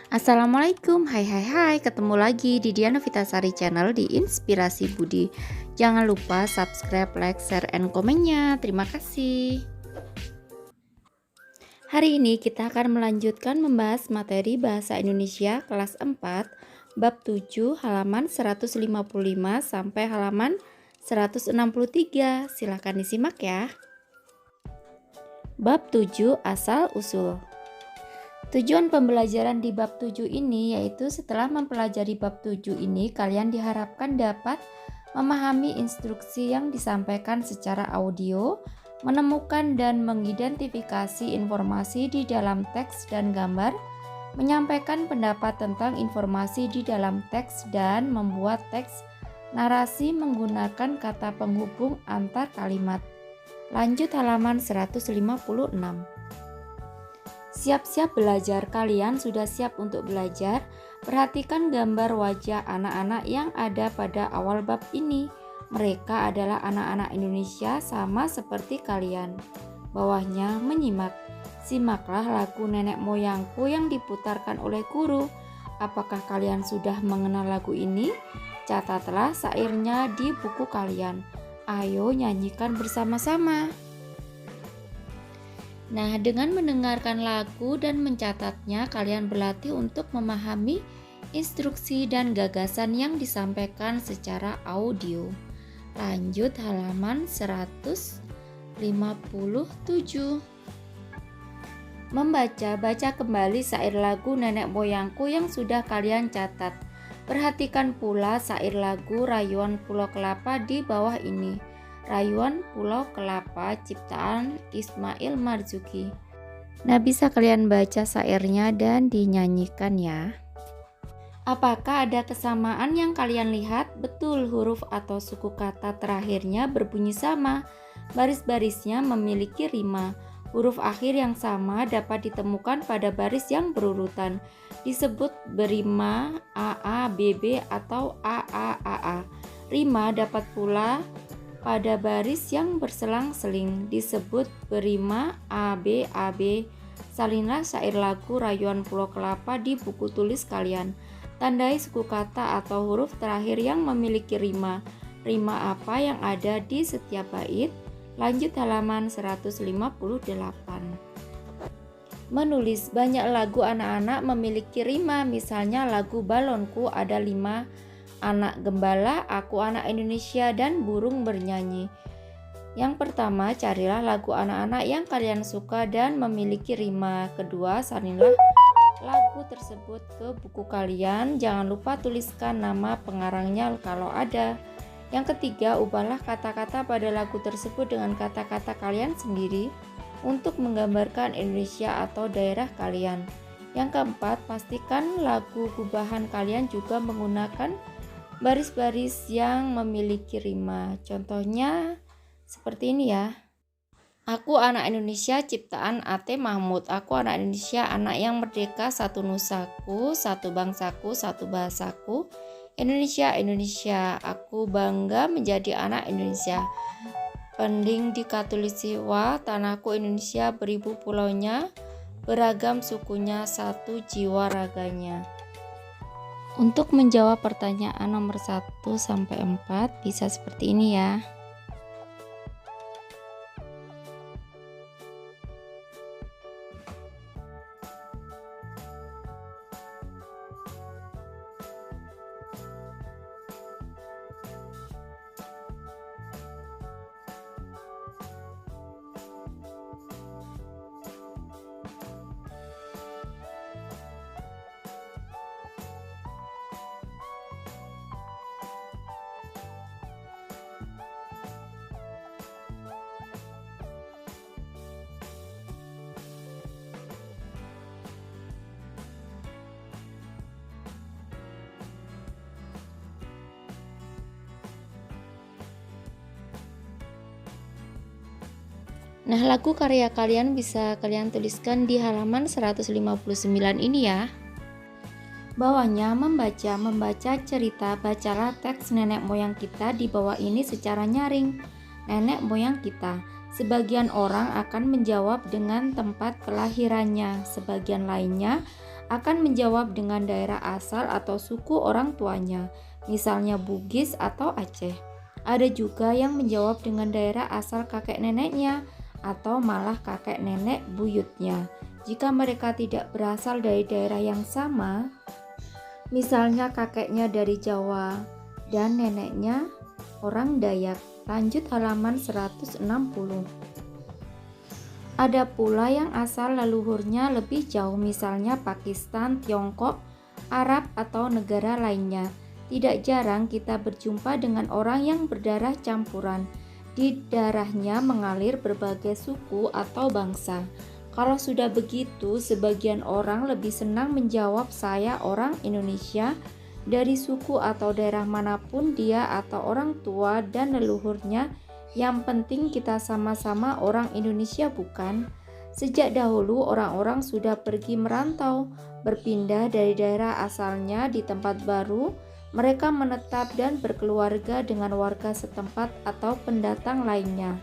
Assalamualaikum, hai, ketemu lagi di Diana Vitasari Channel di Inspirasi Budi. Jangan lupa subscribe, like, share, and komennya. Terima kasih. Hari ini kita akan melanjutkan membahas materi Bahasa Indonesia kelas 4, bab 7, halaman 155 sampai halaman 163. Silakan disimak ya. Bab 7, asal usul. Tujuan pembelajaran di bab 7 ini yaitu setelah mempelajari bab 7 ini kalian diharapkan dapat memahami instruksi yang disampaikan secara audio, menemukan dan mengidentifikasi informasi di dalam teks dan gambar, menyampaikan pendapat tentang informasi di dalam teks dan membuat teks narasi menggunakan kata penghubung antar kalimat. Lanjut halaman 156. Siap-siap belajar, kalian sudah siap untuk belajar? Perhatikan gambar wajah anak-anak yang ada pada awal bab ini. Mereka adalah anak-anak Indonesia sama seperti kalian. Bawahnya menyimak. Simaklah lagu nenek moyangku yang diputarkan oleh guru. Apakah kalian sudah mengenal lagu ini? Catatlah syairnya di buku kalian. Ayo nyanyikan bersama-sama. Nah, dengan mendengarkan lagu dan mencatatnya, kalian berlatih untuk memahami instruksi dan gagasan yang disampaikan secara audio. Lanjut halaman 157. Baca kembali syair lagu nenek moyangku yang sudah kalian catat. Perhatikan pula syair lagu Rayuan Pulau Kelapa di bawah ini. Rayuan Pulau Kelapa ciptaan Ismail Marzuki. Nah, bisa kalian baca syairnya dan dinyanyikan ya. Apakah ada kesamaan yang kalian lihat? Betul, huruf atau suku kata terakhirnya berbunyi sama. Baris-barisnya memiliki rima. Huruf akhir yang sama dapat ditemukan pada baris yang berurutan. Disebut berima AA, BB atau AA. Rima dapat pula pada baris yang berselang-seling, disebut berima AB. Salinlah syair lagu Rayuan Pulau Kelapa di buku tulis kalian. Tandai suku kata atau huruf terakhir yang memiliki rima. Rima apa yang ada di setiap bait? Lanjut halaman 158. Menulis. Banyak lagu anak-anak memiliki rima. Misalnya lagu Balonku ada 5 anak gembala, aku anak Indonesia, dan burung bernyanyi. Yang pertama, carilah lagu anak-anak yang kalian suka dan memiliki rima. Kedua, salinlah lagu tersebut ke buku kalian. Jangan lupa tuliskan nama pengarangnya kalau ada. Yang ketiga, ubahlah kata-kata pada lagu tersebut dengan kata-kata kalian sendiri untuk menggambarkan Indonesia atau daerah kalian. Yang keempat, pastikan lagu gubahan kalian juga menggunakan baris-baris yang memiliki rima. Contohnya seperti ini ya. Aku anak Indonesia ciptaan A.T. Mahmud. Aku anak Indonesia, anak yang merdeka, satu nusaku, satu bangsaku, satu bahasaku. Indonesia, Indonesia, aku bangga menjadi anak Indonesia. Pending di Katulistiwa, tanahku Indonesia beribu pulaunya, beragam sukunya, satu jiwa raganya. Untuk menjawab pertanyaan nomor 1 sampai 4 bisa seperti ini ya. Nah, lagu karya kalian bisa kalian tuliskan di halaman 159 ini ya. Bawahnya membaca cerita, bacalah teks nenek moyang kita di bawah ini secara nyaring. Nenek moyang kita. Sebagian orang akan menjawab dengan tempat kelahirannya, sebagian lainnya akan menjawab dengan daerah asal atau suku orang tuanya, misalnya Bugis atau Aceh. Ada juga yang menjawab dengan daerah asal kakek neneknya atau malah kakek nenek buyutnya. Jika mereka tidak berasal dari daerah yang sama, misalnya kakeknya dari Jawa dan neneknya orang Dayak. Lanjut halaman 160. Ada pula yang asal leluhurnya lebih jauh, misalnya Pakistan, Tiongkok, Arab, atau negara lainnya. Tidak jarang kita berjumpa dengan orang yang berdarah campuran. Di darahnya mengalir berbagai suku atau bangsa. Kalau sudah begitu, sebagian orang lebih senang menjawab saya orang Indonesia dari suku atau daerah manapun dia atau orang tua dan leluhurnya. Yang penting kita sama-sama orang Indonesia, bukan? Sejak dahulu orang-orang sudah pergi merantau, berpindah dari daerah asalnya di tempat baru. Mereka menetap dan berkeluarga dengan warga setempat atau pendatang lainnya.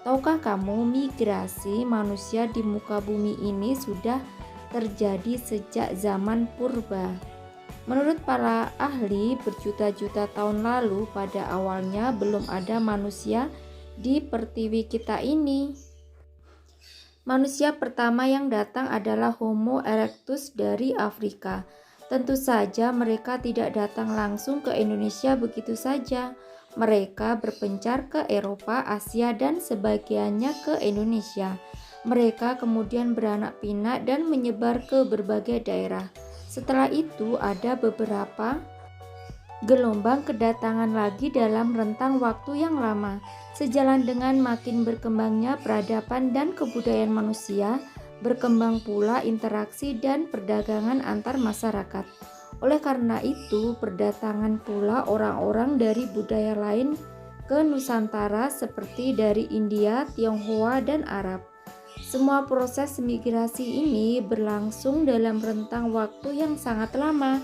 Tahukah kamu, migrasi manusia di muka bumi ini sudah terjadi sejak zaman purba. Menurut para ahli, berjuta-juta tahun lalu pada awalnya belum ada manusia di pertiwi kita ini. Manusia pertama yang datang adalah Homo erectus dari Afrika. Tentu saja mereka tidak datang langsung ke Indonesia begitu saja. Mereka berpencar ke Eropa, Asia, dan sebagiannya ke Indonesia. Mereka kemudian beranak pinak dan menyebar ke berbagai daerah. Setelah itu ada beberapa gelombang kedatangan lagi dalam rentang waktu yang lama. Sejalan dengan makin berkembangnya peradaban dan kebudayaan manusia, berkembang pula interaksi dan perdagangan antar masyarakat. Oleh karena itu, berdatangan pula orang-orang dari budaya lain ke Nusantara seperti dari India, Tionghoa, dan Arab. Semua proses migrasi ini berlangsung dalam rentang waktu yang sangat lama.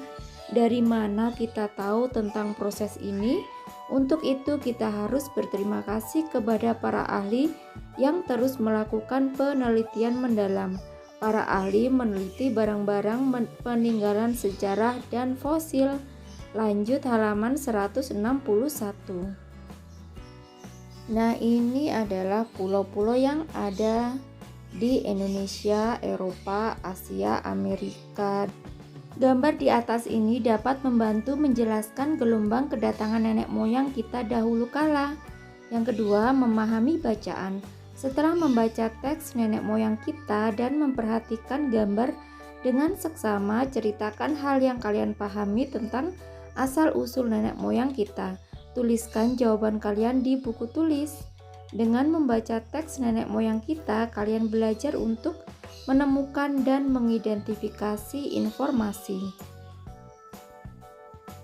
Dari mana kita tahu tentang proses ini? Untuk itu kita harus berterima kasih kepada para ahli yang terus melakukan penelitian mendalam. Para ahli meneliti barang-barang peninggalan sejarah dan fosil. Lanjut halaman 161. Nah, ini adalah pulau-pulau yang ada di Indonesia, Eropa, Asia, Amerika. Gambar di atas ini dapat membantu menjelaskan gelombang kedatangan nenek moyang kita dahulu kala. Yang kedua, memahami bacaan. Setelah membaca teks nenek moyang kita dan memperhatikan gambar dengan seksama, ceritakan hal yang kalian pahami tentang asal-usul nenek moyang kita. Tuliskan jawaban kalian di buku tulis. Dengan membaca teks nenek moyang kita, kalian belajar untuk menemukan dan mengidentifikasi informasi.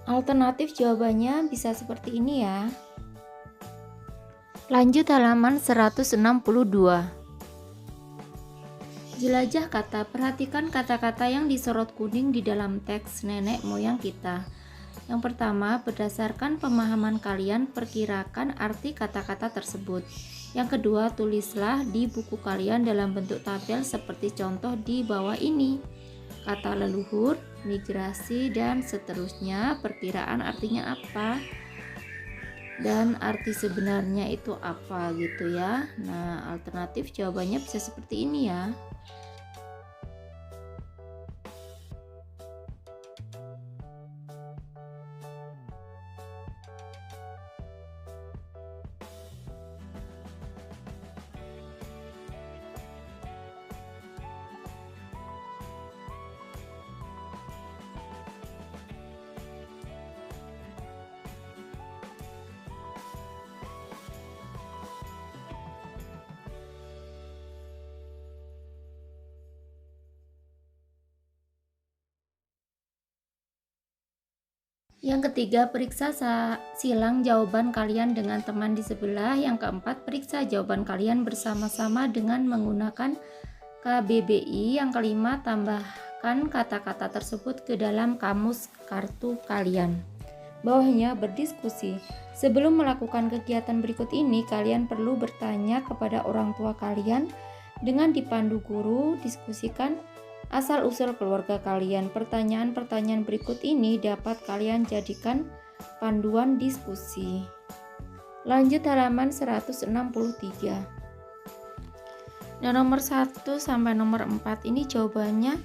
Alternatif jawabannya bisa seperti ini ya. Lanjut halaman 162. Jelajah kata. Perhatikan kata-kata yang disorot kuning di dalam teks nenek moyang kita. Yang pertama, berdasarkan pemahaman kalian, perkirakan arti kata-kata tersebut. Yang kedua, tulislah di buku kalian dalam bentuk tabel seperti contoh di bawah ini. Kata leluhur, migrasi, dan seterusnya. Perkiraan artinya apa? Dan arti sebenarnya itu apa gitu ya. Nah, alternatif jawabannya bisa seperti ini ya. Yang ketiga, periksa silang jawaban kalian dengan teman di sebelah. Yang keempat, periksa jawaban kalian bersama-sama dengan menggunakan KBBI. Yang kelima, tambahkan kata-kata tersebut ke dalam kamus kartu kalian. Bawahnya, berdiskusi. Sebelum melakukan kegiatan berikut ini, kalian perlu bertanya kepada orang tua kalian dengan dipandu guru. Diskusikan asal-usul keluarga kalian. Pertanyaan-pertanyaan berikut ini dapat kalian jadikan panduan diskusi. Lanjut halaman 163. Nah, nomor 1 sampai nomor 4 ini jawabannya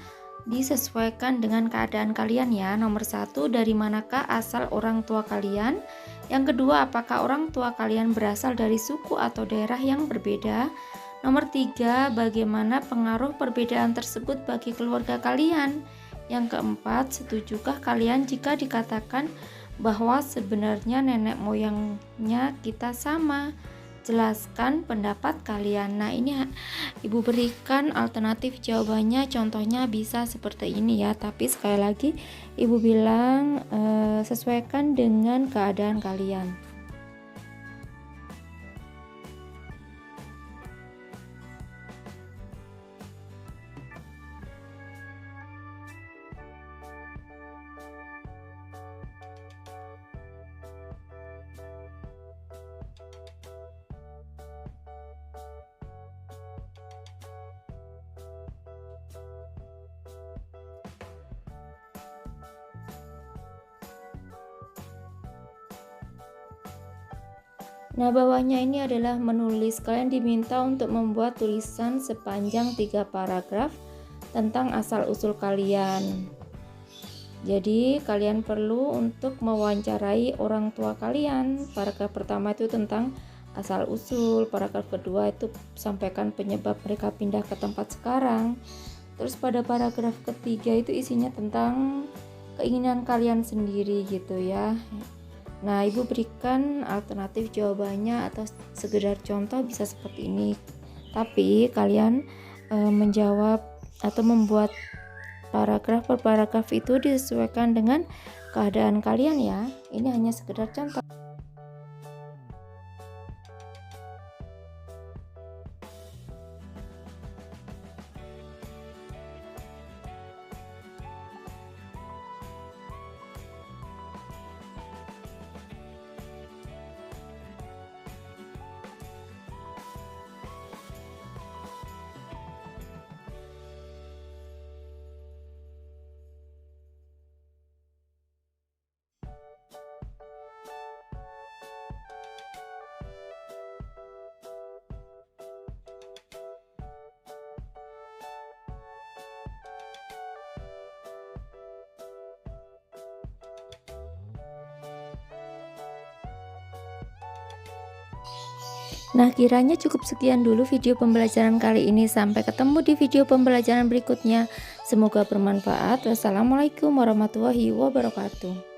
disesuaikan dengan keadaan kalian ya. Nomor 1, dari manakah asal orang tua kalian? Yang kedua, apakah orang tua kalian berasal dari suku atau daerah yang berbeda? Nomor 3, bagaimana pengaruh perbedaan tersebut bagi keluarga kalian? Yang keempat, setujukah kalian jika dikatakan bahwa sebenarnya nenek moyangnya kita sama? Jelaskan pendapat kalian. Nah, ini Ibu berikan alternatif jawabannya, contohnya bisa seperti ini ya, tapi sekali lagi Ibu bilang sesuaikan dengan keadaan kalian. Nah, bawahnya ini adalah menulis. Kalian diminta untuk membuat tulisan sepanjang 3 paragraf tentang asal-usul kalian. Jadi, kalian perlu untuk mewawancarai orang tua kalian. Paragraf pertama itu tentang asal-usul, paragraf kedua itu sampaikan penyebab mereka pindah ke tempat sekarang. Terus pada paragraf ketiga itu isinya tentang keinginan kalian sendiri gitu ya. Nah, Ibu berikan alternatif jawabannya atau sekedar contoh bisa seperti ini. Tapi kalian menjawab atau membuat paragraf per paragraf itu disesuaikan dengan keadaan kalian ya. Ini hanya sekedar contoh. Nah, kiranya cukup sekian dulu video pembelajaran kali ini. Sampai ketemu di video pembelajaran berikutnya. Semoga bermanfaat. Wassalamualaikum warahmatullahi wabarakatuh.